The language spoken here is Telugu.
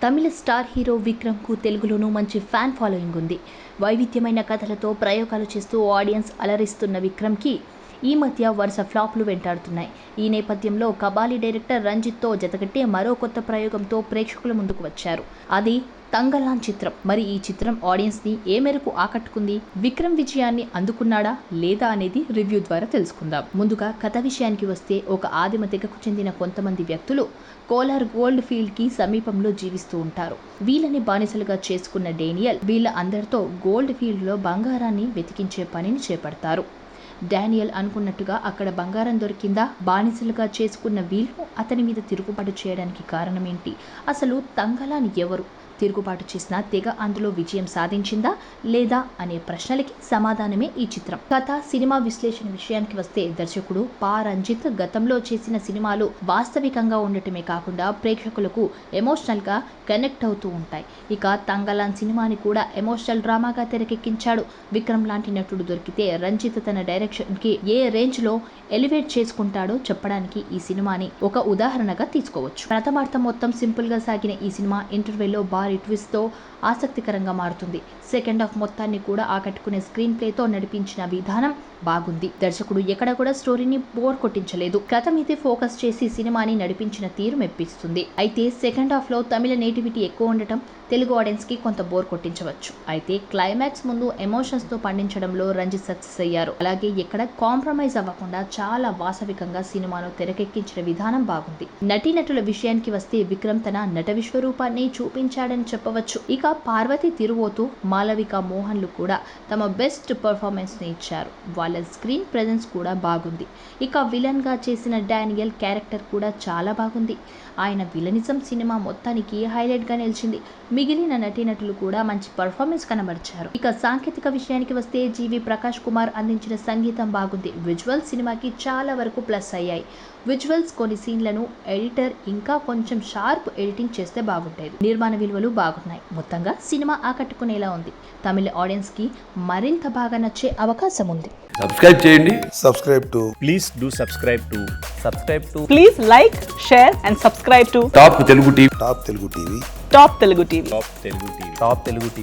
తమిళ స్టార్ హీరో విక్రమ్కు తెలుగులోనూ మంచి ఫ్యాన్ ఫాలోయింగ్ ఉంది. వైవిధ్యమైన కథలతో ప్రయోగాలు చేస్తూ ఆడియన్స్ అలరిస్తున్న విక్రమ్కి ఈ మధ్య వరుస ఫ్లాప్లు వెంటాడుతున్నాయి. ఈ నేపథ్యంలో కబాలీ డైరెక్టర్ రంజిత్తో జతకట్టే మరో కొత్త ప్రయోగంతో ప్రేక్షకుల ముందుకు వచ్చారు. అది తంగలాన్ చిత్రం. మరి ఈ చిత్రం ఆడియన్స్ ని ఏ మేరకు ఆకట్టుకుంది, విక్రమ్ విజయాన్ని అందుకున్నాడా లేదా అనేది రివ్యూ ద్వారా తెలుసుకుందాం. ముందుగా కథ విషయానికి వస్తే, ఒక ఆదిమ తెగకు చెందిన కొంతమంది వ్యక్తులు కోలార్ గోల్డ్ ఫీల్డ్ కి సమీపంలో జీవిస్తూ ఉంటారు. వీళ్ళని బానిసలుగా చేసుకున్న డేనియల్ వీళ్ళ అందరితో గోల్డ్ ఫీల్డ్ లో బంగారాన్ని వెతికించే పనిని చేపడతారు. డానియల్ అనుకున్నట్టుగా అక్కడ బంగారం దొరికిందా? బానిసలుగా చేసుకున్న వీళ్ళు అతని మీద తిరుగుబాటు చేయడానికి కారణమేంటి? అసలు తంగలాన్ ఎవరు? తిరుగుబాటు చేసిన తెగ అందులో విజయం సాధించిందా లేదా అనే ప్రశ్నలకి సమాధానమే ఈ చిత్రం. కథ, సినిమా విశ్లేషణ విషయానికి వస్తే, దర్శకుడు పా రంజిత్ గతంలో చేసిన సినిమాలు వాస్తవికంగా ఉండటమే కాకుండా ప్రేక్షకులకు ఎమోషనల్ గా కనెక్ట్ అవుతూ ఉంటాయి. ఇక తంగలాన్ సినిమాని కూడా ఎమోషనల్ డ్రామాగా తెరకెక్కించాడు. విక్రమ్ లాంటి నటుడు దొరికితే రంజిత్ తన డైరెక్షన్ కి ఏ రేంజ్ లో ఎలివేట్ చేసుకుంటాడో చెప్పడానికి ఈ సినిమాని ఒక ఉదాహరణగా తీసుకోవచ్చు. ప్రథమార్థం మొత్తం సింపుల్ గా సాగిన ఈ సినిమా ఇంటర్వెల్లో భారీ ట్విస్ట్ తో ఆసక్తికరంగా మారుతుంది. సెకండ్ హాఫ్ మొత్తాన్ని కూడా ఆకట్టుకునే స్క్రీన్ ప్లేతో నడిపించిన విధానం బాగుంది. దర్శకుడు ఎక్కడ కూడా స్టోరీని బోర్ కొట్టించలేదు. కథ మీదే ఫోకస్ చేసి సినిమాని నడిపించిన తీరు మెప్పిస్తుంది. అయితే సెకండ్ హాఫ్ లో తమిళ నేటివిటీ ఎక్కువ ఉండటం తెలుగు ఆడియన్స్ కి కొంత బోర్ కొట్టించవచ్చు. అయితే క్లైమాక్స్ ముందు ఎమోషన్స్ తో పండించడంలో రంజిత్ సక్సెస్ అయ్యారు. అలాగే ఎక్కడ కాంప్రమైజ్ అవ్వకుండా చాలా వాస్తవికంగా సినిమాను తెరకెక్కించిన విధానం బాగుంది. నటీనటుల విషయానికి వస్తే, విక్రమ్ తన నట విశ్వరూపాన్ని చూపించాడని చెప్పవచ్చు. ఇక పార్వతి తిరువోతు, మాలవిక మోహన్లు కూడా తమ బెస్ట్ పర్ఫార్మెన్స్ ని ఇచ్చారు. వాళ్ళ స్క్రీన్ ప్రెజెన్స్ కూడా బాగుంది. ఇక విలన్ గా చేసిన డానియల్ క్యారెక్టర్ కూడా చాలా బాగుంది. ఆయన విలనిజం సినిమా మొత్తానికి హైలైట్ గా నిలిచింది. మిగిలిన నటీనటులు కూడా మంచి పర్ఫార్మెన్స్ కనబరిచారు. ఇక సాంకేతిక విషయానికి వస్తే, జీవి ప్రకాష్ కుమార్ అందించిన సంగీతం బాగుంది. విజువల్స్ సినిమాకి చాలా వరకు ప్లస్ అయ్యాయి. విజువల్స్ కొన్ని సీన్లను ఎడిటర్ ఇంకా కొంచెం షార్ప్ ఎడిటింగ్ చేస్తే బాగుండేది. నిర్మాణ విలువలు బాగున్నాయి. మొత్తంగా సినిమా ఆకట్టుకునేలా ఉంది. తమిళ ఆడియన్స్ కి మరింత బాగా నచ్చే అవకాశం ఉంది. సబ్స్క్రైబ్ చేయండి. Please do subscribe to Please like, share and subscribe to top Telugu TV. Top Telugu TV. Top Telugu TV.